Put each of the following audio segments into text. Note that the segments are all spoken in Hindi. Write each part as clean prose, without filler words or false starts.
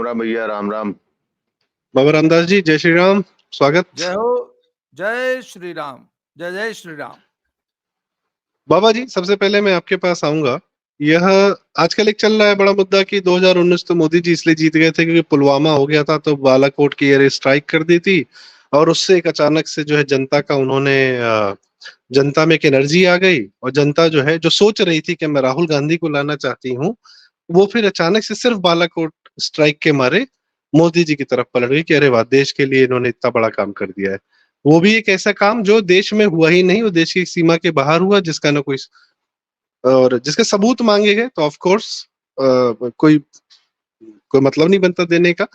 राम भैया, राम राम। बाबा रामदास जी, जय श्री राम। स्वागत। जय हो, जय श्री राम, जय जय श्री राम। बाबा जी, सबसे पहले मैं आपके पास आऊंगा। यह आजकल एक चल रहा है बड़ा मुद्दा कि 2019 तो मोदी जी इसलिए जीत गए थे क्योंकि पुलवामा हो गया था, तो बालाकोट की एयर स्ट्राइक कर दी थी और उससे एक अचानक से जो है जनता का उन्होंने जनता में एक एनर्जी आ गई और जनता जो है जो सोच रही थी कि मैं राहुल गांधी को लाना चाहती हूँ, वो फिर अचानक से सिर्फ बालाकोट स्ट्राइक के मारे मोदी जी की तरफ पलट गई कि अरे वाह, देश के लिए इन्होंने इतना बड़ा काम कर दिया है। वो भी एक ऐसा काम जो देश में हुआ ही नहीं, वो देश की सीमा के बाहर हुआ, जिसका ना कोई और जिसके सबूत मांगे गए तो ऑफ कोर्स कोई कोई मतलब नहीं बनता देने का।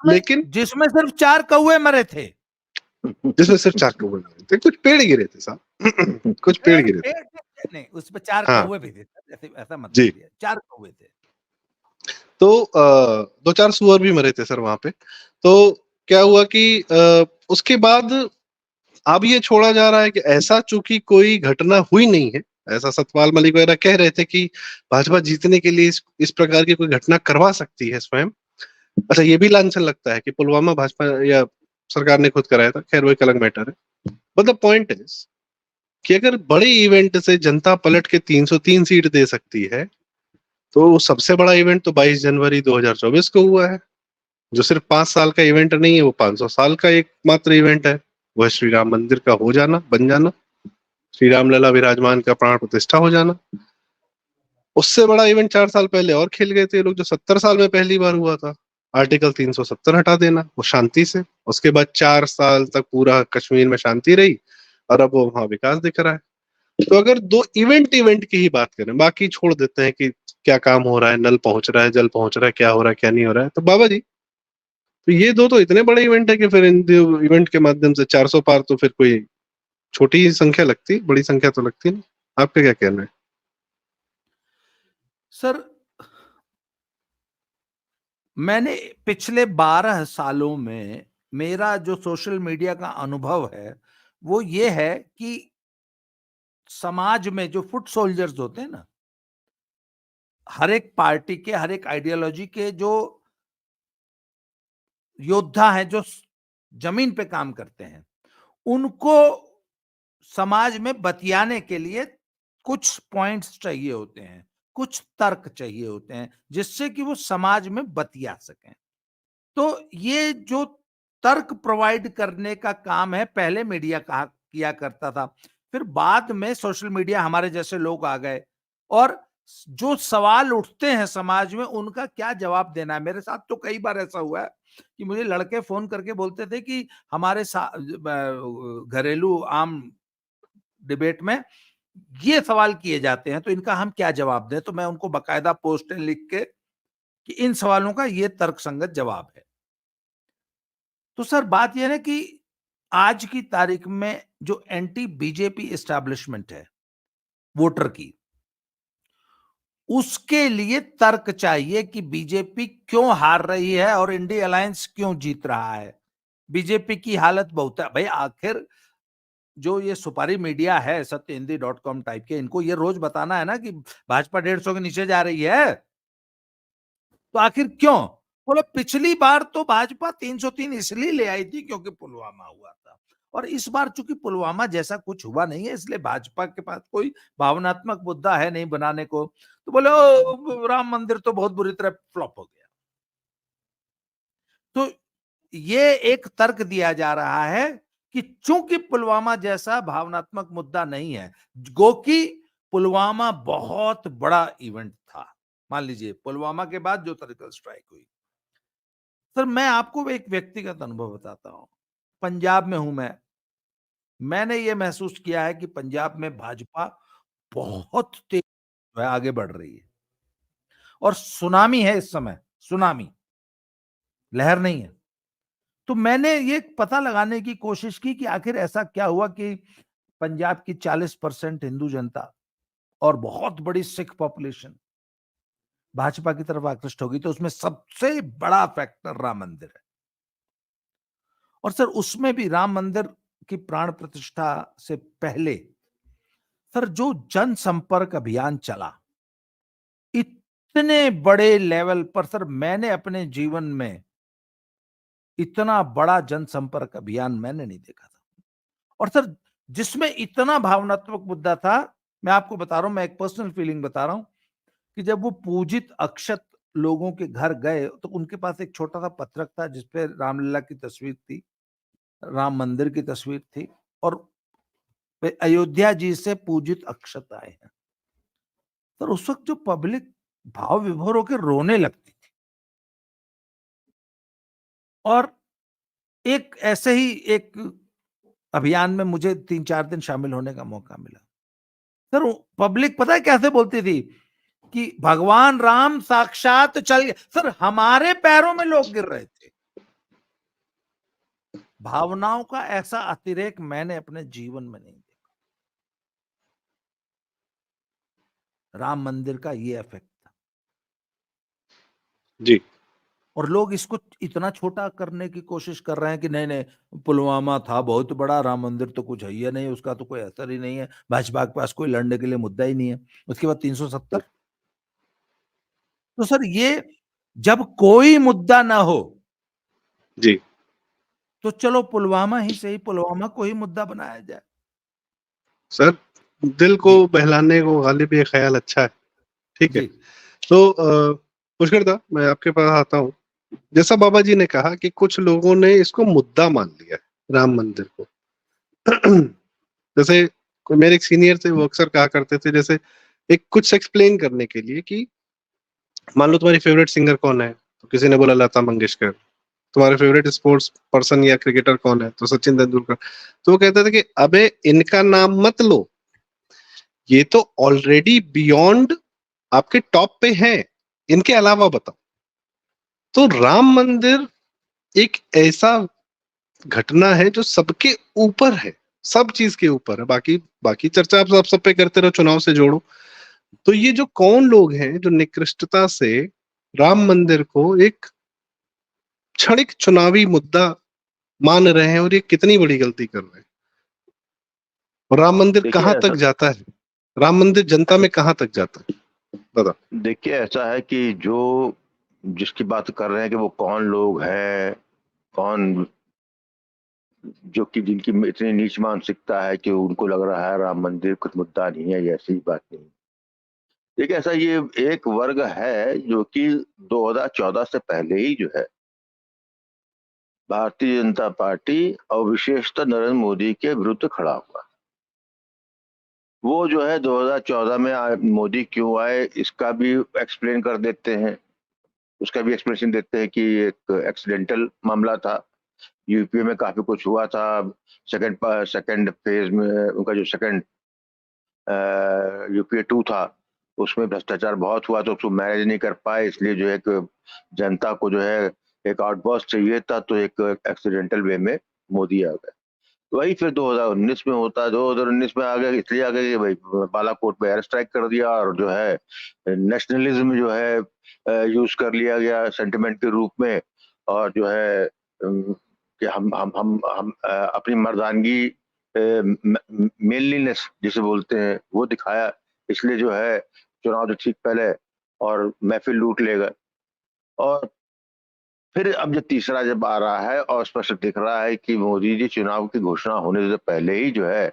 लेकिन जिसमें सिर्फ 4 कौवे मरे थे, जिसमें सिर्फ 4 कौवे गिरे थे, कुछ पेड़ गिरे थे साहब, कुछ पेड़ गिरे थे। नहीं, उस पे 4 हाँ कौवे भी थे, ऐसे ऐसा मत जी। बोलिए, 4 कौवे थे। तो 2-4 सुअर भी मरे थे सर वहां पे। तो क्या हुआ कि उसके बाद अब ये छोड़ा जा रहा है कि ऐसा चूंकि कोई घटना हुई नहीं है, ऐसा सतपाल मलिक वगैरह कह रहे थे कि भाजपा जीतने के लिए इस प्रकार की कोई घटना करवा सकती है स्वयं। अच्छा, ये भी लांछन लगता है कि पुलवामा भाजपा या सरकार ने खुद कराया था, खैर वो एक अलग मैटर है। मतलब पॉइंट इज कि अगर बड़े इवेंट से जनता पलट के 303 सीट दे सकती है, तो सबसे बड़ा इवेंट तो 22 जनवरी 2024 को हुआ है, जो सिर्फ 5 साल का इवेंट नहीं है, वो 500 साल का एक मात्र इवेंट है। वह श्री राम मंदिर का हो जाना, बन जाना, श्री राम लला विराजमान का प्राण प्रतिष्ठा हो जाना। उससे बड़ा इवेंट 4 साल पहले और खेल गए थे ये लोग, जो 70 साल में पहली बार हुआ था, आर्टिकल 370 हटा देना, वो शांति से। उसके बाद 4 साल तक पूरा कश्मीर में शांति रही और अब वो वहां विकास दिख रहा है। तो अगर दो इवेंट इवेंट की ही बात करें, बाकी छोड़ देते हैं कि क्या काम हो रहा है, नल पहुंच रहा है, जल पहुंच रहा है, क्या हो रहा है क्या नहीं हो रहा है, तो बाबा जी, तो ये दो तो इतने बड़े इवेंट है कि फिर इन इवेंट के माध्यम से 400 पार तो फिर कोई छोटी ही संख्या लगती, बड़ी संख्या तो लगती नहीं। आपका क्या कहना है सर, मैंने पिछले 12 सालों में मेरा जो सोशल मीडिया का अनुभव है वो ये है कि समाज में जो फुट सोल्जर्स होते हैं ना, हर एक पार्टी के, हर एक आइडियोलॉजी के जो योद्धा हैं, जो जमीन पे काम करते हैं, उनको समाज में बतियाने के लिए कुछ पॉइंट्स चाहिए होते हैं, कुछ तर्क चाहिए होते हैं, जिससे कि वो समाज में बतिया सकें। तो ये जो तर्क प्रोवाइड करने का काम है, पहले मीडिया कहा किया करता था, फिर बाद में सोशल मीडिया हमारे जैसे लोग आ गए और जो सवाल उठते हैं समाज में उनका क्या जवाब देना है। मेरे साथ तो कई बार ऐसा हुआ है कि मुझे लड़के फोन करके बोलते थे कि हमारे घरेलू आम डिबेट में ये सवाल किए जाते हैं, तो इनका हम क्या जवाब दें। तो मैं उनको बकायदा पोस्टें लिख के कि इन सवालों का ये तर्कसंगत जवाब है। तो सर, बात यह है कि आज की तारीख में जो एंटी बीजेपी एस्टैब्लिशमेंट है वोटर की, उसके लिए तर्क चाहिए कि बीजेपी क्यों हार रही है और इंडिया अलायंस क्यों जीत रहा है। बीजेपी की हालत बहुत है भाई। आखिर जो ये सुपारी मीडिया है, सत्यहिंदी.com टाइप के, इनको ये रोज बताना है ना कि भाजपा 150 के नीचे जा रही है, तो आखिर क्यों? बोलो, पिछली बार तो भाजपा 303 इसलिए ले आई थी क्योंकि पुलवामा हुआ था, और इस बार चूंकि पुलवामा जैसा कुछ हुआ नहीं है, इसलिए भाजपा के पास कोई भावनात्मक मुद्दा है नहीं बनाने को। तो बोले राम मंदिर तो बहुत बुरी तरह फ्लॉप हो गया। तो ये एक तर्क दिया जा रहा है कि चूंकि पुलवामा जैसा भावनात्मक मुद्दा नहीं है, गो कि पुलवामा बहुत बड़ा इवेंट था। मान लीजिए पुलवामा के बाद जो सर्जिकल स्ट्राइक हुई, सर मैं आपको एक व्यक्तिगत अनुभव बताता हूं। पंजाब में हूं मैंने ये महसूस किया है कि पंजाब में भाजपा बहुत तेज जो है आगे बढ़ रही है, और सुनामी है इस समय, सुनामी, लहर नहीं है। तो मैंने ये पता लगाने की कोशिश की कि आखिर ऐसा क्या हुआ कि पंजाब की 40% हिंदू जनता और बहुत बड़ी सिख पॉपुलेशन भाजपा की तरफ आकृष्ट होगी। तो उसमें सबसे बड़ा फैक्टर राम मंदिर है। और सर, उसमें भी राम मंदिर की प्राण प्रतिष्ठा से पहले सर जो जनसंपर्क अभियान चला, इतने बड़े लेवल पर सर मैंने अपने जीवन में इतना बड़ा जनसंपर्क अभियान मैंने नहीं देखा था। और सर जिसमें इतना भावनात्मक मुद्दा था, मैं आपको बता रहा हूँ, मैं एक पर्सनल फीलिंग बता रहा हूँ कि जब वो पूजित अक्षत लोगों के घर गए तो उनके पास एक छोटा-सा पत्रक था जिसपे रामलला की तस्वीर थी, राम मंदिर की तस्वीर थी और वे अयोध्या जी से पूजित अक्षत आए हैं। सर उस वक़्त जो पब्लिक भाव विभोर होके रोने लगती थी और एक ऐसे ही एक अभियान में मुझे 3-4 दिन शामिल होने का मौका मिला। सर वो पब्लिक पता है कैसे बोलती थी कि भगवान राम साक्षात चल गए। सर हमारे पैरों में लोग गिर रहे थे। भावनाओं का ऐसा अतिरेक मैंने अपने जीवन में नहीं देखा। राम मंदिर का ये इफेक्ट था जी। और लोग इसको इतना छोटा करने की कोशिश कर रहे हैं कि नहीं नहीं पुलवामा था बहुत बड़ा, राम मंदिर तो कुछ है ही नहीं, उसका तो कोई असर ही नहीं है, भाजपा के पास कोई लड़ने के लिए मुद्दा ही नहीं है। उसके बाद 370। तो सर ये जब कोई मुद्दा ना हो जी। तो चलो पुलवामा ही सही, पुलवामा को ही मुद्दा बनाया जाए। सर, दिल को जी बहलाने को गालिब ये ख़्याल अच्छा है, ठीक है? जी तो पुष्कर दा, मैं आपके पास आता हूँ। जैसा बाबा जी ने कहा कि कुछ लोगों ने इसको मुद्दा मान लिया है, राम मंदिर को। जैसे कोई मेरे एक सीनियर थे, वो अक्सर कहा करते थे, जैसे एक कुछ एक्सप्लेन करने के लिए कि मान लो तुम्हारी फेवरेट सिंगर कौन है? तो किसी ने बोला लता मंगेशकर। तुम्हारे फेवरेट स्पोर्ट्स पर्सन या क्रिकेटर कौन है? तो सचिन तेंदुलकर। तो वो कहते थे कि अबे इनका नाम मत लो, ये तो ऑलरेडी बियॉन्ड आपके टॉप पे हैं, इनके अलावा बताओ। तो राम मंदिर एक ऐसा घटना है जो सबके ऊपर है, सब चीज के ऊपर है। बाकी बाकी चर्चा आप सब पे करते रहो, चुनाव से जोड़ो। तो ये जो कौन लोग हैं जो निकृष्टता से राम मंदिर को एक क्षणिक चुनावी मुद्दा मान रहे हैं, और ये कितनी बड़ी गलती कर रहे हैं। और राम मंदिर देखिए कहाँ तक ऐसा जाता है, राम मंदिर जनता में कहाँ तक जाता है, बता। देखिए ऐसा है कि जो जिसकी बात कर रहे हैं कि वो कौन लोग हैं, कौन जो कि जिनकी इतनी नीच मानसिकता है कि उनको लग रहा है राम मंदिर कुछ मुद्दा नहीं है, ये ऐसी बात नहीं। देखिए ऐसा ये एक वर्ग है जो कि 2014 से पहले ही जो है भारतीय जनता पार्टी और विशेषतः नरेंद्र मोदी के विरुद्ध खड़ा हुआ। वो जो है 2014 में मोदी क्यों आए इसका भी एक्सप्लेन कर देते हैं, उसका भी एक्सप्लेनेशन देते हैं कि एक एक्सीडेंटल मामला था, यूपीए में काफी कुछ हुआ था। सेकंड फेज में उनका जो सेकंड यूपीए 2 था उसमें भ्रष्टाचार बहुत हुआ, तो उसको मैनेज नहीं कर पाए, इसलिए जो है कि जनता को जो है एक आउटबर्स्ट चाहिए था, तो एक एक्सीडेंटल वे में मोदी आ गए। वही फिर 2019 में होता है, 2019 में आ गया, इसलिए आ गया कि भाई बालाकोट में एयर स्ट्राइक कर दिया और जो है नेशनलिज्म जो है यूज कर लिया गया सेंटिमेंट के रूप में, और जो है कि हम अपनी मर्दानगी मेनलीनेस जिसे बोलते हैं वो दिखाया, इसलिए जो है चुनाव जो ठीक पहले और महफिल लूट लेगा। और फिर अब जो तीसरा जब आ रहा है और स्पष्ट दिख रहा है कि मोदी जी चुनाव की घोषणा होने से पहले ही जो है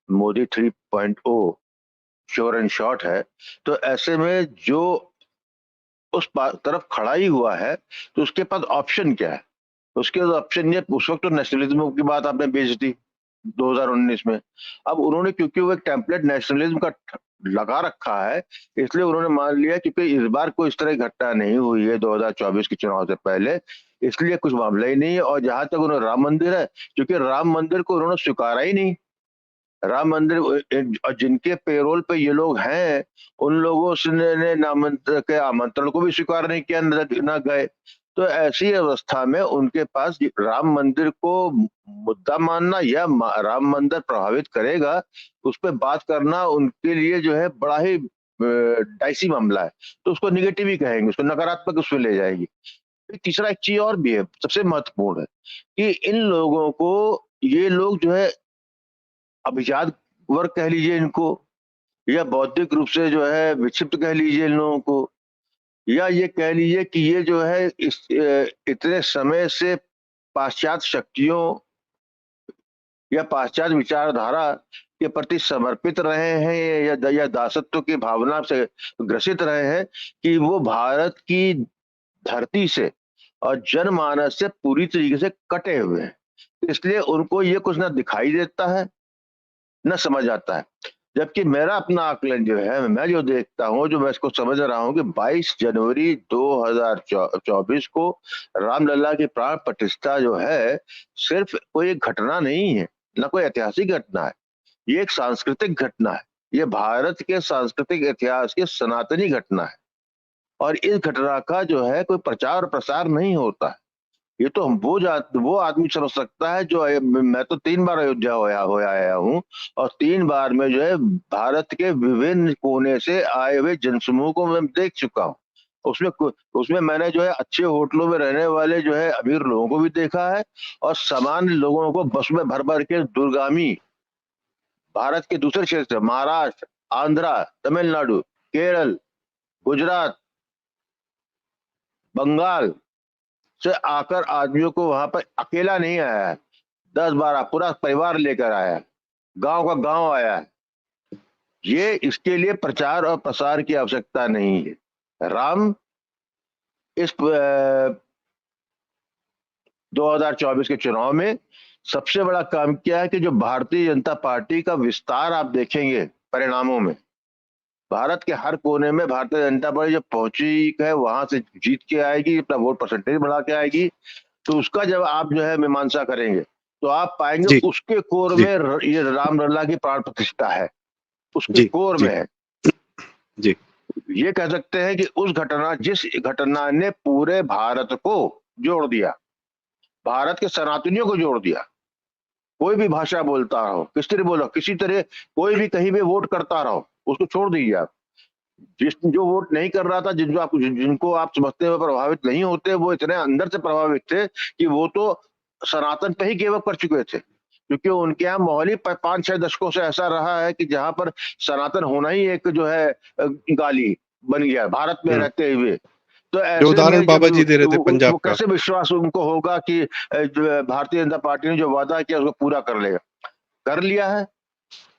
मोदी 3.0 श्योर एंड शॉर्ट है, तो ऐसे में जो उस तरफ खड़ा ही हुआ है तो उसके पास ऑप्शन क्या है? उसके पास ऑप्शन ये, उस वक्त तो नेशनलिज्म की बात आपने बेच दी 2019 में। अब उन्होंने क्योंकि वो एक टेम्पलेट नेशनलिज्म का लगा रखा है, इसलिए उन्होंने मान लिया क्योंकि इस बार कोई इस तरह की घटना नहीं हुई है 2024 के चुनाव से पहले, इसलिए कुछ मामला ही नहीं है। और जहां तक उन्होंने राम मंदिर है, क्योंकि राम मंदिर को उन्होंने स्वीकारा ही नहीं। राम मंदिर और जिनके पेरोल पे ये लोग हैं, उन लोगों से ने नामंत्रण के आमंत्रण को भी स्वीकार नहीं किया, न गए। तो ऐसी अवस्था में उनके पास राम मंदिर को मुद्दा मानना या राम मंदिर प्रभावित करेगा उस पर बात करना उनके लिए जो है बड़ा ही डाइसी मामला है, तो उसको निगेटिव ही कहेंगे, उसको नकारात्मक उसमें ले जाएंगे। तीसरा एक चीज और भी है, सबसे महत्वपूर्ण है कि इन लोगों को, ये लोग जो है अभिजात वर्ग कह लीजिए इनको, या बौद्धिक रूप से जो है विक्षिप्त कह लीजिए इन लोगों को, या ये कह लीजिए कि ये जो है इतने समय से पाश्चात्य शक्तियों या पाश्चात्य विचारधारा के प्रति समर्पित रहे हैं या दासत्व की भावना से ग्रसित रहे हैं कि वो भारत की धरती से और जनमानस से पूरी तरीके से कटे हुए हैं। इसलिए उनको ये कुछ ना दिखाई देता है न समझ आता है। जबकि मेरा अपना आकलन जो है, मैं जो देखता हूँ, जो मैं इसको समझ रहा हूँ कि 22 जनवरी 2024 को रामलला की प्राण प्रतिष्ठा जो है सिर्फ कोई एक घटना नहीं है, न कोई ऐतिहासिक घटना है, ये एक सांस्कृतिक घटना है। ये भारत के सांस्कृतिक इतिहास की सनातनी घटना है और इस घटना का जो है कोई प्रचार प्रसार नहीं होता है। ये तो वो आदमी समझ सकता है जो मैं तो 3 बार अयोध्या होया आया हूँ और 3 बार में जो है भारत के विभिन्न कोने से आए हुए जनसमूह को मैं देख चुका हूँ। उसमें मैंने जो है अच्छे होटलों में रहने वाले जो है अमीर लोगों को भी देखा है और सामान्य लोगों को बस में भर भर के दूरगामी भारत के दूसरे क्षेत्र महाराष्ट्र, आंध्रा, तमिलनाडु, केरल, गुजरात, बंगाल से आकर आदमियों को वहां पर अकेला नहीं आया है, 10-12 पूरा परिवार लेकर आया है, गांव का गांव आया है। ये इसके लिए प्रचार और प्रसार की आवश्यकता नहीं है। राम इस 2024 के चुनाव में सबसे बड़ा काम किया है कि जो भारतीय जनता पार्टी का विस्तार आप देखेंगे परिणामों में, भारत के हर कोने में भारतीय जनता पार्टी जब पहुंची है, वहां से जीत के आएगी, अपना वोट परसेंटेज बढ़ा के आएगी, तो उसका जब आप जो है मीमांसा करेंगे तो आप पाएंगे उसके कोर में ये रामलला की प्राण प्रतिष्ठा है, उसके कोर में है। जी, ये कह सकते हैं कि जिस घटना ने पूरे भारत को जोड़ दिया, भारत के सनातनियों को जोड़ दिया, कोई भी भाषा बोलता रहो, किस तरह बोलो, किसी तरह कोई भी कहीं भी वोट करता रहो, उसको छोड़ दीजिए आप। जो वोट नहीं कर रहा था, जिनको आप समझते हुए प्रभावित नहीं होते, वो इतने अंदर से प्रभावित थे कि वो तो सनातन पे ही गिव अप कर चुके थे, क्योंकि उनके यहाँ माहौल ही 5-6 दशकों से ऐसा रहा है कि जहां पर सनातन होना ही एक जो है गाली बन गया भारत में रहते हुए। तो ऐसे उदाहरण बाबा जी दे रहे थे पंजाब का, कैसे विश्वास उनको होगा कि भारतीय जनता पार्टी ने जो वादा किया उसको पूरा कर लेगा, कर लिया है।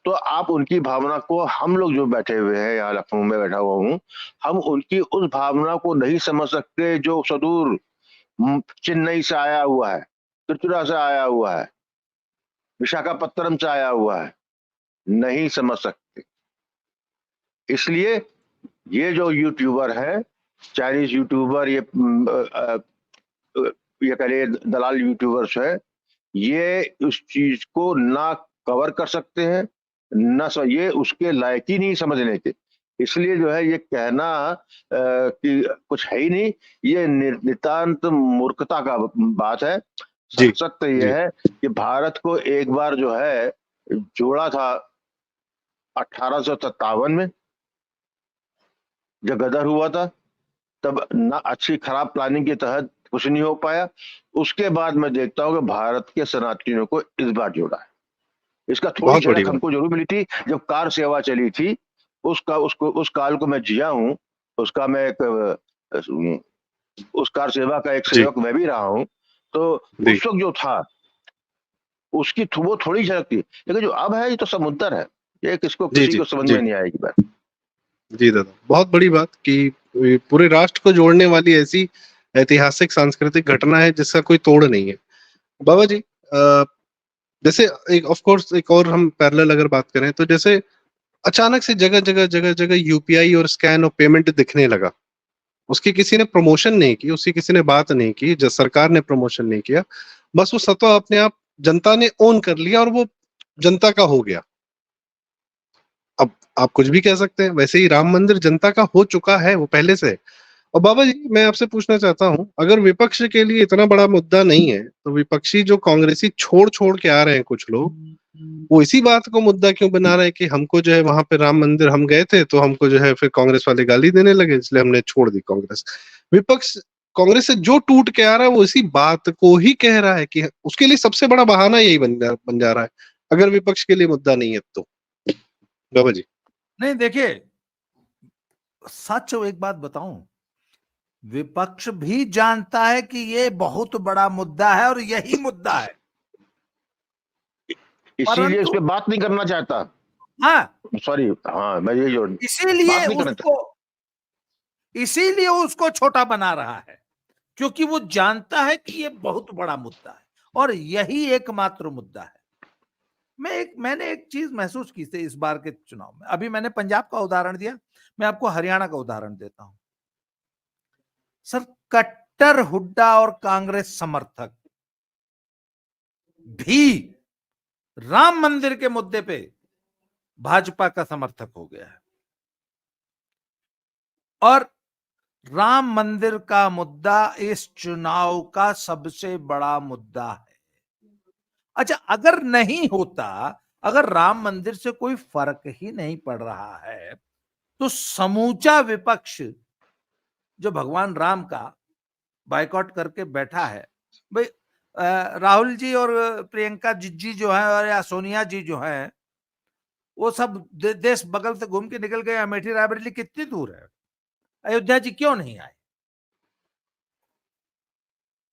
तो आप उनकी भावना को, हम लोग जो बैठे हुए हैं यहाँ लखनऊ में बैठा हुआ हूँ, हम उनकी उस भावना को नहीं समझ सकते जो सुदूर चेन्नई से आया हुआ है, त्रिपुरा से आया हुआ है, विशाखापत्तनम से आया हुआ है, नहीं समझ सकते। इसलिए ये जो यूट्यूबर है, चाइनीज यूट्यूबर, ये कह दलाल यूट्यूबर्स है, ये उस चीज को ना कवर कर सकते हैं, ना ये उसके लायक ही नहीं समझने के। इसलिए जो है ये कहना कि कुछ है ही नहीं, ये नितांत मूर्खता का बात है। सत्य ये है कि भारत को एक बार जो है जोड़ा था 1857 में, जब गदर हुआ था, तब ना अच्छी खराब प्लानिंग के तहत कुछ नहीं हो पाया। उसके बाद मैं देखता हूँ कि भारत के सनातनियों को इस बार जोड़ा है। इसका थोड़ी झलक हमको जरूर मिली थी जब कार सेवा चली थी, उस काल को मैं जिया हूँ, उसका मैं उस कार सेवा का एक सेवक मैं भी रहा हूँ। तो उस वक्त जो था उसकी वो थोड़ी झलक थी, लेकिन जो अब है ये तो समुद्र है, ये किसको किसी को समझ में नहीं आएगी बात। जी दादा, बहुत बड़ी बात कि पूरे राष्ट्र को जोड़ने वाली ऐसी ऐतिहासिक सांस्कृतिक घटना है जिसका कोई तोड़ नहीं है। बाबा जी, जैसे एक ऑफ कोर्स एक और हम पैरेलल अगर बात करें तो जैसे अचानक से जगह जगह यूपीआई और स्कैन और पेमेंट दिखने लगा, उसकी किसी ने प्रमोशन नहीं की, उसकी किसी ने बात नहीं की, जब सरकार ने प्रमोशन नहीं किया, बस वो सत्ता अपने आप जनता ने ओन कर लिया और वो जनता का हो गया। अब आप कुछ भी कह सकते हैं, वैसे ही राम मंदिर जनता का हो चुका है वो पहले से। और बाबा जी, मैं आपसे पूछना चाहता हूं, अगर विपक्ष के लिए इतना बड़ा मुद्दा नहीं है तो विपक्षी जो कांग्रेसी छोड़ के आ रहे हैं कुछ लोग, वो इसी बात को मुद्दा क्यों बना रहे हैं कि हमको जो है वहां पे राम मंदिर हम गए थे तो हमको जो है फिर कांग्रेस वाले गाली देने लगे, इसलिए हमने छोड़ दी कांग्रेस। विपक्ष कांग्रेस से जो टूट के आ रहा है वो इसी बात को ही कह रहा है कि उसके लिए सबसे बड़ा बहाना यही बन जा रहा है, अगर विपक्ष के लिए मुद्दा नहीं है तो। बाबा जी नहीं, देखिए, सच एक बात बताऊं, विपक्ष भी जानता है कि ये बहुत बड़ा मुद्दा है और यही मुद्दा है, इसीलिए इस परंतु पे बात नहीं करना चाहता। हाँ, सॉरी, हाँ मैं यही जोड़, इसीलिए बात नहीं करना चाहता। इसीलिए उसको छोटा बना रहा है, क्योंकि वो जानता है कि ये बहुत बड़ा मुद्दा है और यही एकमात्र मुद्दा है। मैंने एक चीज महसूस की थी इस बार के चुनाव में। अभी मैंने पंजाब का उदाहरण दिया, मैं आपको हरियाणा का उदाहरण देता हूं। सर, कट्टर हुड्डा और कांग्रेस समर्थक भी राम मंदिर के मुद्दे पे भाजपा का समर्थक हो गया है, और राम मंदिर का मुद्दा इस चुनाव का सबसे बड़ा मुद्दा है। अच्छा, अगर नहीं होता, अगर राम मंदिर से कोई फर्क ही नहीं पड़ रहा है, तो समूचा विपक्ष जो भगवान राम का बायकॉट करके बैठा है, भाई राहुल जी और प्रियंका जी जो है, और या सोनिया जी जो है, वो सब देश बगल से घूम के निकल गए। अमेठी रायबरेली कितनी दूर है, अयोध्या जी क्यों नहीं आए?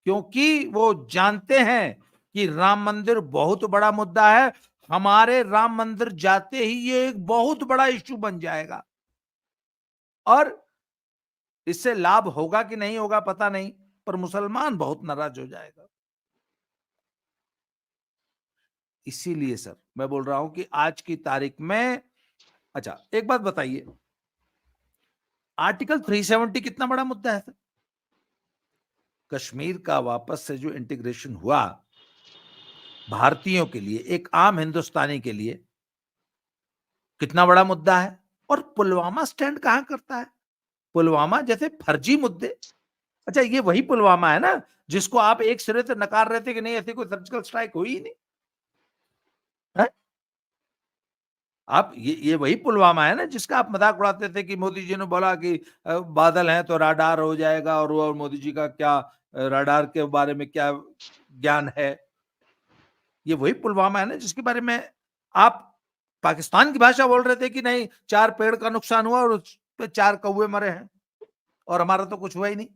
क्योंकि वो जानते हैं कि राम मंदिर बहुत बड़ा मुद्दा है, हमारे राम मंदिर जाते ही ये एक बहुत बड़ा इश्यू बन जाएगा, और इससे लाभ होगा कि नहीं होगा पता नहीं, पर मुसलमान बहुत नाराज हो जाएगा। इसीलिए सर मैं बोल रहा हूं कि आज की तारीख में, अच्छा एक बात बताइए, आर्टिकल 370 कितना बड़ा मुद्दा है सर? कश्मीर का वापस से जो इंटीग्रेशन हुआ भारतीयों के लिए, एक आम हिंदुस्तानी के लिए कितना बड़ा मुद्दा है। और पुलवामा स्टैंड कहां करता है? पुलवामा जैसे फर्जी मुद्दे, अच्छा ये वही पुलवामा है ना जिसको आप एक सिरे से नकार रहे थे कि नहीं, ऐसी कोई सर्जिकल स्ट्राइक हुई ही नहीं है? आप ये वही पुलवामा है ना जिसका आप मजाक उड़ाते थे कि मोदी जी ने बोला कि बादल हैं तो राडार हो जाएगा, और मोदी जी का क्या राडार के बारे में क्या ज्ञान है? ये वही पुलवामा है ना जिसके बारे में आप पाकिस्तान की भाषा बोल रहे थे कि नहीं 4 पेड़ का नुकसान हुआ और उस पे 4 कौवे मरे हैं, और हमारा तो कुछ हुआ ही नहीं।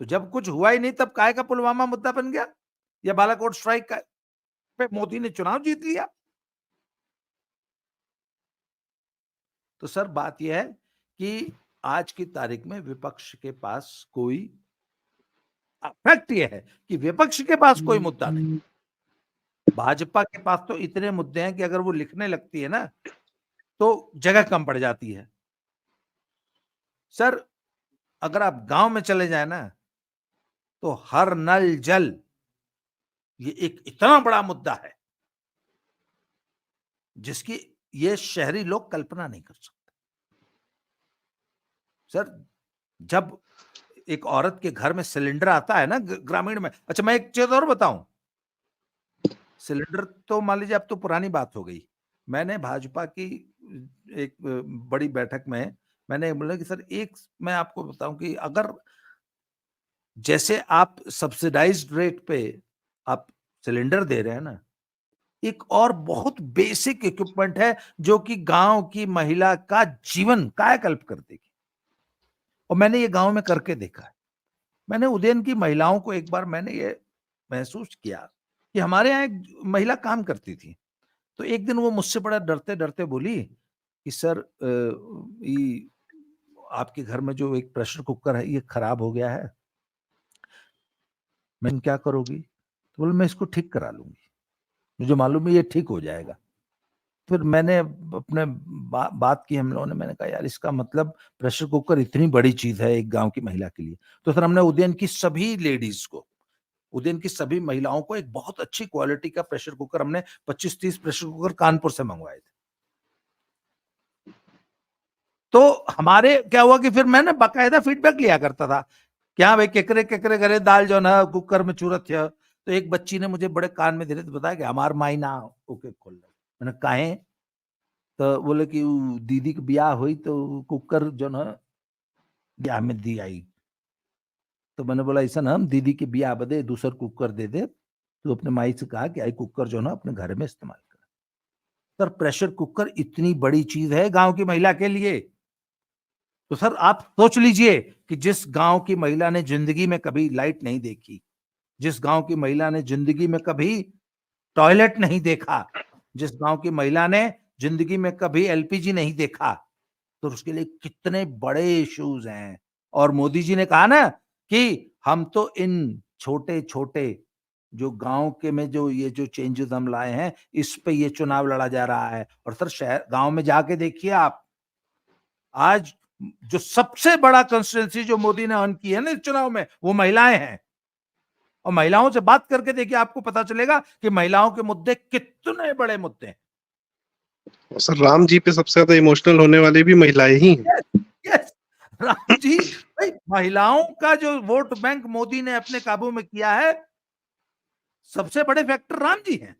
तो जब कुछ हुआ ही नहीं, तब काहे का पुलवामा मुद्दा बन गया? या बालाकोट स्ट्राइक का पे मोदी ने चुनाव जीत लिया? तो सर बात यह है कि आज की तारीख में विपक्ष के पास कोई, फैक्ट यह है कि विपक्ष के पास कोई मुद्दा नहीं। भाजपा के पास तो इतने मुद्दे हैं कि अगर वो लिखने लगती है ना तो जगह कम पड़ जाती है। सर, अगर आप गांव में चले जाए ना, तो हर नल जल ये एक इतना बड़ा मुद्दा है जिसकी ये शहरी लोग कल्पना नहीं कर सकते। सर, जब एक औरत के घर में सिलेंडर आता है ना ग्रामीण में, अच्छा मैं एक चीज और बताऊं, सिलेंडर तो मान लीजिए अब तो पुरानी बात हो गई। मैंने भाजपा की एक बड़ी बैठक में मैंने बोला कि सर एक मैं आपको बताऊं कि अगर जैसे आप सब्सिडाइज्ड रेट पे आप सिलेंडर दे रहे हैं ना, एक और बहुत बेसिक इक्विपमेंट है जो कि गांव की महिला का जीवन कायाकल्प कर देगी, और मैंने ये गांव में करके देखा है। मैंने उज्जैन की महिलाओं को एक बार मैंने ये महसूस किया कि हमारे यहाँ एक महिला काम करती थी, तो एक दिन वो मुझसे बड़ा डरते डरते बोली कि सर ये आपके घर में जो एक प्रेशर कुकर है ये खराब हो गया है, मैं क्या करोगी? तो बोले मैं इसको ठीक करा लूंगी, मुझे मालूम है ये ठीक हो जाएगा। फिर मैंने अपने बात की हम लोगों ने, मैंने कहा यार इसका मतलब प्रेशर कुकर इतनी बड़ी चीज है एक गांव की महिला के लिए। तो सर हमने उज्जैन की सभी लेडीज को, उज्जैन की सभी महिलाओं को एक बहुत अच्छी क्वालिटी का प्रेशर कुकर, हमने 25-30 प्रेशर कुकर कानपुर से मंगवाए थे। तो हमारे क्या हुआ कि फिर मैंने बाकायदा फीडबैक लिया करता था कि हाँ भाई केकरे केकरे करे दाल जो ना कुकर में चूरत है। तो एक बच्ची ने मुझे बड़े कान में धीरे बताया कि हमार माई ना ओके खोल लो। मैंने काहे? तो बोले कि दीदी के ब्याह हुई तो कुकर जो ना ब्याह में दी आई। तो मैंने बोला ऐसा ना, हम दीदी के ब्याह बदे दूसर कुकर दे दे, तो अपने माई से कहा कि आई कुकर जो ना अपने घर में इस्तेमाल कर। सर प्रेशर कुकर इतनी बड़ी चीज है गांव की महिला के लिए, तो सर आप सोच लीजिए कि जिस गांव की महिला ने जिंदगी में कभी लाइट नहीं देखी, जिस गांव की महिला ने जिंदगी में कभी टॉयलेट नहीं देखा, जिस गांव की महिला ने जिंदगी में कभी एलपीजी नहीं देखा, तो उसके लिए कितने बड़े इश्यूज हैं। और मोदी जी ने कहा ना कि हम तो इन छोटे छोटे जो गांव के में जो ये जो चेंजेस हम लाए हैं, इस पे ये चुनाव लड़ा जा रहा है। और सर शहर गांव में जाके देखिए आप, आज जो सबसे बड़ा कंस्टिट्यूंसी जो मोदी ने अर्न की है ना इस चुनाव में, वो महिलाएं हैं। और महिलाओं से बात करके देखिए, आपको पता चलेगा कि महिलाओं के मुद्दे कितने बड़े मुद्दे हैं। सर राम जी पे सबसे ज्यादा इमोशनल होने वाली भी महिलाएं ही हैं। यस, राम जी भाई, महिलाओं का जो वोट बैंक मोदी ने अपने काबू में किया है, सबसे बड़े फैक्टर राम जी हैं।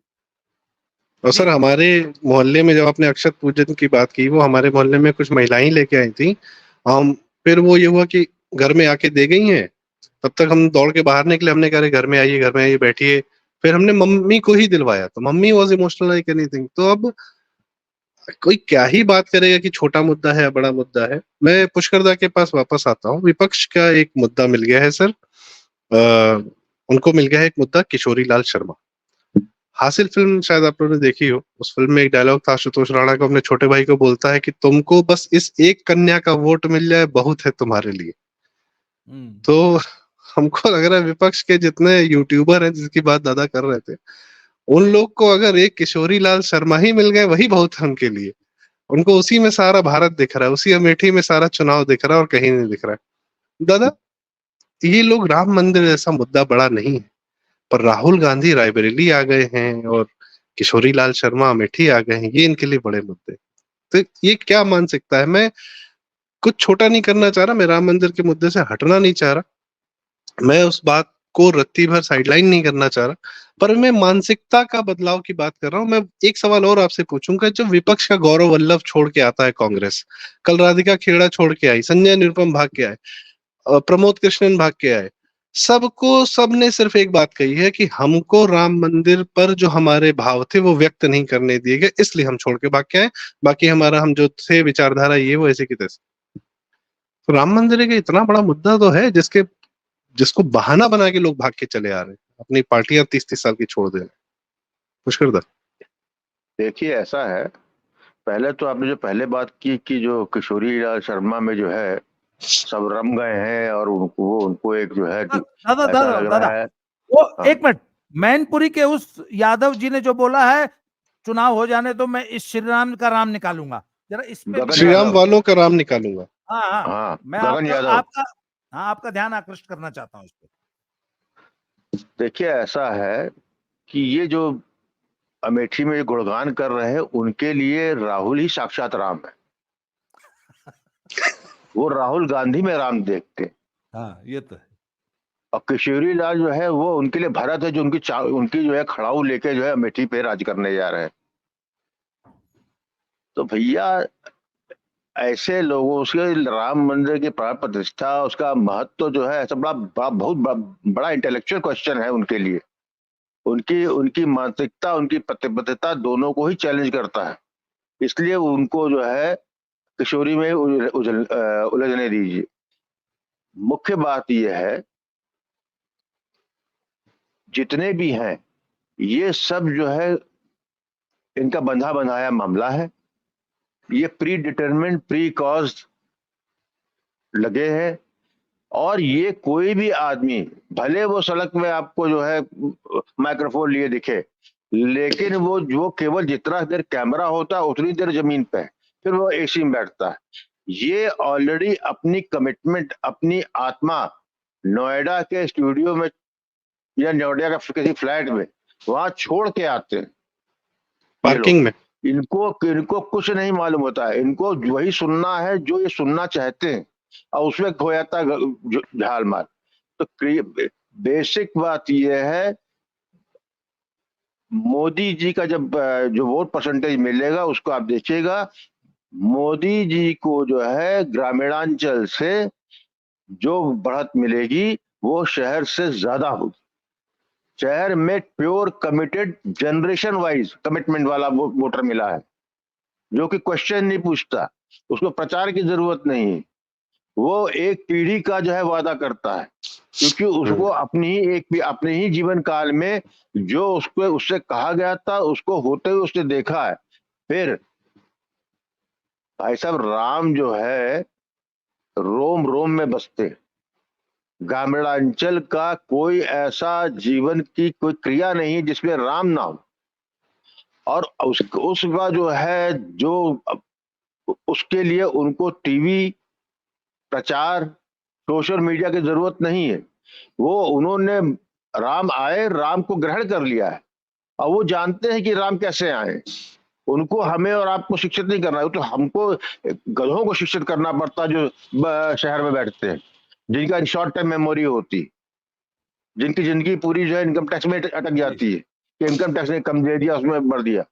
और सर हमारे मोहल्ले में जब आपने अक्षत पूजन की बात की, वो हमारे मोहल्ले में कुछ महिलाएं लेके आई थी। हम फिर वो ये हुआ कि घर में आके दे गई हैं, तब तक हम दौड़ के बाहर निकले, हमने कहा घर में आइए बैठिए। फिर हमने मम्मी को ही दिलवाया, तो mummy was emotional like anything. तो अब कोई क्या ही बात करेगा कि छोटा मुद्दा है या बड़ा मुद्दा है। मैं पुष्करदा के पास वापस आता हूँ। विपक्ष का एक मुद्दा मिल गया है सर, उनको मिल गया है एक मुद्दा, किशोरी लाल शर्मा। हासिल फिल्म शायद आप लोगों ने देखी हो। उस फिल्म में एक डायलॉग था, आशुतोष राणा को अपने छोटे भाई को बोलता है कि तुमको बस इस एक कन्या का वोट मिल जाए, बहुत है तुम्हारे लिए। तो हमको लग रहा है विपक्ष के जितने यूट्यूबर हैं जिसकी बात दादा कर रहे थे, उन लोग को अगर एक किशोरी लाल शर्मा ही मिल गए, वही बहुत है उनके लिए। उनको उसी में सारा भारत दिख रहा है, उसी अमेठी में सारा चुनाव दिख रहा है, और कहीं नहीं दिख रहा है। दादा, ये लोग राम मंदिर जैसा मुद्दा बड़ा नहीं है, पर राहुल गांधी रायबरेली आ गए हैं और किशोरी लाल शर्मा अमेठी आ गए हैं, ये इनके लिए बड़े मुद्दे। तो ये क्या मानसिकता है? मैं कुछ छोटा नहीं करना चाह रहा, मैं राम मंदिर के मुद्दे से हटना नहीं चाह रहा, मैं उस बात को रत्ती भर साइडलाइन नहीं करना चाह रहा, पर मैं मानसिकता का बदलाव की बात कर रहा हूं। मैं एक सवाल और आपसे पूछूंगा, जब विपक्ष का गौरव वल्लभ छोड़ के आता है कांग्रेस, कल राधिका खेड़ा छोड़ के आई, संजय निरुपम भाग के आए, प्रमोद कृष्णन भाग के आए, सबने सिर्फ एक बात कही है कि हमको राम मंदिर पर जो हमारे भाव थे वो व्यक्त नहीं करने दिए गए, इसलिए हम छोड़ के भाग के आए। बाकी हमारा, हम जो थे विचारधारा ये वो ऐसे की तैसे। तो राम मंदिर का इतना बड़ा मुद्दा तो है जिसको बहाना बना के लोग भाग के चले आ रहे हैं, अपनी पार्टियां 30-30 साल की छोड़ दे रहे हैं। पुष्कर दा, देखिए ऐसा है, पहले तो आपने जो पहले बात की कि जो किशोरी लाल शर्मा में जो है सब रम गए हैं और उनको एक जो है दादा ऐसा दादा लग दादा रहा है। वो हाँ, एक मिनट, मैनपुरी के उस यादव जी ने जो बोला है, चुनाव हो जाने तो मैं इस श्री राम का राम निकालूंगा, जरा इस पे गगन श्री राम यादव, वालों का राम निकालूंगा। हाँ हाँ, हाँ मैं गगन आपका यादव। आपका हाँ, आपका ध्यान आकृष्ट करना चाहता हूँ इस पे। देखिए ऐसा है कि ये जो अमेठी में गुणगान कर रहे हैं, उनके लिए राहुल ही साक्षात राम है। वो राहुल गांधी में राम देखते हैं। हाँ, ये तो है। और किशोरी लाल जो है वो उनके लिए भरत है, जो उनकी जो है खड़ाऊ लेके जो है अमेठी पे राज करने जा रहे हैं। तो भैया ऐसे लोगों, उसके राम मंदिर की प्राण प्रतिष्ठा, उसका महत्व जो है ऐसा बहुत बड़ा इंटेलेक्चुअल क्वेश्चन है उनके लिए। उनकी उनकी मानसिकता, उनकी प्रतिबद्धता दोनों को ही चैलेंज करता है। इसलिए उनको जो है किशोरी में उलझने दीजिए। मुख्य बात यह है, जितने भी हैं ये सब जो है इनका बंधा बनाया मामला है। ये प्री डिटरमिन्ड, प्री कॉज लगे हैं। और ये कोई भी आदमी, भले वो सड़क में आपको जो है माइक्रोफोन लिए दिखे, लेकिन वो केवल जितना देर कैमरा होता है उतनी देर जमीन पे है, फिर वो एसी में बैठता है। ये ऑलरेडी अपनी कमिटमेंट, अपनी आत्मा नोएडा के स्टूडियो में या नोएडा का किसी फ्लैट में वहां छोड़ के आते हैं। पार्किंग में इनको कुछ नहीं मालूम होता है, इनको वही सुनना है जो ये सुनना चाहते हैं, और उसमें हो जाता है झाल मार। तो बेसिक बात यह है, मोदी जी का जब जो वोट परसेंटेज मिलेगा उसको आप देखिएगा, मोदी जी को जो है ग्रामीणांचल से जो बढ़त मिलेगी वो शहर से ज्यादा होगी। शहर में pure committed, generation wise commitment वाला वोटर मिला है, जो कि क्वेश्चन नहीं पूछता, उसको प्रचार की जरूरत नहीं है। वो एक पीढ़ी का जो है वादा करता है, क्योंकि उसको अपने ही जीवन काल में जो उसको उससे कहा गया था उसको होते हुए उसने देखा है। फिर भाई साहब, राम जो है रोम रोम में बसते हैं। ग्रामीणांचल का कोई ऐसा जीवन की कोई क्रिया नहीं है जिसमें राम ना हो। और उसका जो है जो उसके लिए उनको टीवी प्रचार, सोशल मीडिया की जरूरत नहीं है। वो उन्होंने राम आए, राम को ग्रहण कर लिया है और वो जानते हैं कि राम कैसे आए। उनको हमें और आपको शिक्षित नहीं करना है, तो हमको गधों को शिक्षित करना पड़ता जो शहर में बैठते हैं, जिनका शॉर्ट टाइम मेमोरी होती, जिनकी जिंदगी पूरी जो है इनकम टैक्स में अटक जाती है कि इनकम टैक्स ने कम दे दिया, उसमें बढ़ दिया।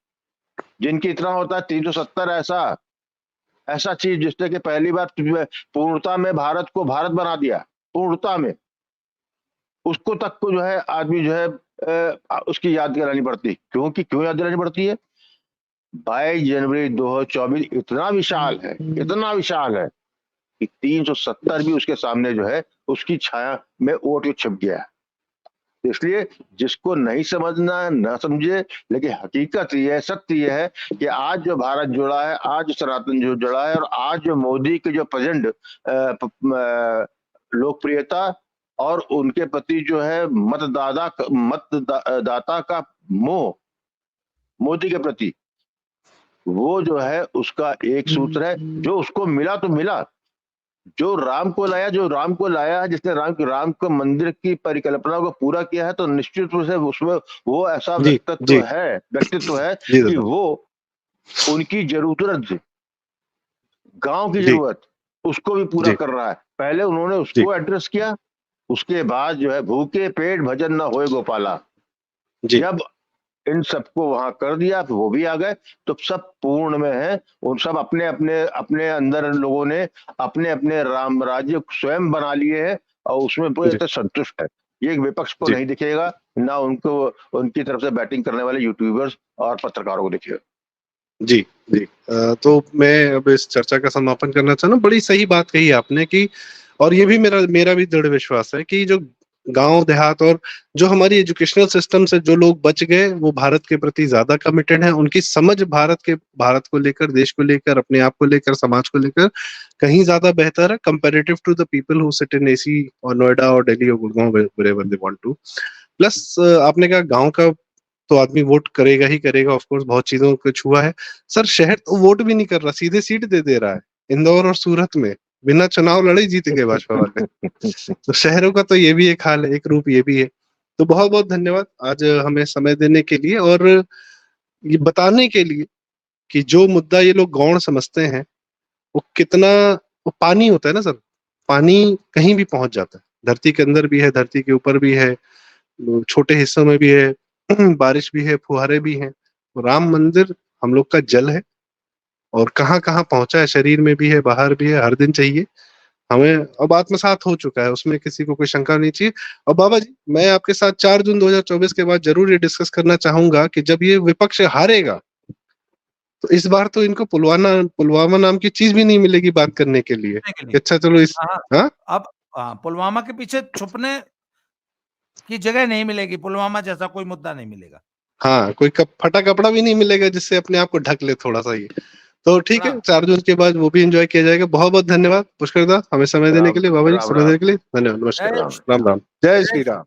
जिनकी इतना होता है 370 ऐसा चीज जिसने कि पहली बार पूर्णता में भारत को भारत बना दिया, पूर्णता में, उसको तक को जो है आदमी जो है उसकी याद दिलानी पड़ती। क्यों याद दिलानी पड़ती है? 22 जनवरी 2024 इतना विशाल है कि 370 भी उसके सामने जो है उसकी छाया में वोट छिप गया है। इसलिए जिसको नहीं समझना न समझे, लेकिन हकीकत ये है, सत्य ये है कि आज जो भारत जुड़ा है, आज सनातन जो जुड़ा है, और आज जो मोदी के जो प्रेजेंट लोकप्रियता और उनके प्रति जो है मतदाता का मोह मोदी के प्रति, वो जो है उसका एक सूत्र है, जो उसको मिला तो मिला, जो राम को लाया है, जिसने राम को मंदिर की परिकल्पना को पूरा किया है, तो निश्चित रूप से उसमें वो ऐसा व्यक्तित्व है कि वो उनकी जरूरत, गांव की जरूरत, उसको भी पूरा कर रहा है। पहले उन्होंने उसको एड्रेस किया, उसके बाद जो है भूखे पेट भजन न होए गोपाला, जब इन सबको वहां कर दिया तो वो भी आ गए, तो सब पूर्ण में है। उन सब अपने अंदर लोगों ने अपने राम राज्य स्वयं बना लिए हैं और उसमें पूरे संतुष्ट है। ये विपक्ष को नहीं दिखेगा, ना उनको उनकी तरफ से बैटिंग करने वाले यूट्यूबर्स और पत्रकारों को दिखेगा। जी। तो मैं अब इस चर्चा का समापन करना चाहूँ। बड़ी सही बात कही आपने कि, और ये भी मेरा भी दृढ़ विश्वास है कि जो गांव देहात और जो हमारी एजुकेशनल सिस्टम से जो लोग बच गए वो भारत के प्रति ज्यादा कमिटेड हैं। उनकी समझ भारत को लेकर, देश को लेकर, अपने आप को लेकर, समाज को लेकर कहीं ज्यादा बेहतर है comparative to the people who sit in AC और नोएडा और दिल्ली और Gurgaon wherever they want to. Plus आपने कहा गांव का तो आदमी वोट करेगा ही करेगा, ऑफ कोर्स बहुत चीजों को छुआ है। सर शहर तो वोट भी नहीं कर रहा, सीधे सीट दे रहा है। इंदौर और सूरत में बिना चुनाव लड़े जीत गए भाजपा वाले। तो शहरों का तो ये भी एक हाल है, एक रूप ये भी है। तो बहुत बहुत धन्यवाद आज हमें समय देने के लिए और ये बताने के लिए कि जो मुद्दा ये लोग गौण समझते हैं वो कितना, वो पानी होता है ना सर, पानी कहीं भी पहुंच जाता है, धरती के अंदर भी है, धरती के ऊपर भी है, छोटे हिस्सों में भी है, बारिश भी है, फुहारे भी हैं। राम मंदिर हम लोग का जल है और कहाँ कहाँ पहुंचा है, शरीर में भी है, बाहर भी है, हर दिन चाहिए हमें, अब आत्मसात हो चुका है, उसमें किसी को कोई शंका नहीं चाहिए। और बाबा जी मैं आपके साथ 4 जून 2024 के बाद जरूर ये डिस्कस करना चाहूंगा कि जब ये विपक्ष हारेगा तो इस बार तो इनको पुलवामा नाम की चीज भी नहीं मिलेगी बात करने के लिए। अच्छा चलो इस अब पुलवामा के पीछे छुपने की जगह नहीं मिलेगी, पुलवामा जैसा कोई मुद्दा नहीं मिलेगा। हाँ, कोई फटा कपड़ा भी नहीं मिलेगा जिससे अपने आप को ढक ले थोड़ा सा ये। तो ठीक है, 4 जून के बाद वो भी एंजॉय किया जाएगा। बहुत बहुत धन्यवाद पुष्कर दा, हमें समय देने के लिए, बाबा जी समय देने के लिए धन्यवाद, नमस्कार, राम राम, जय श्री राम।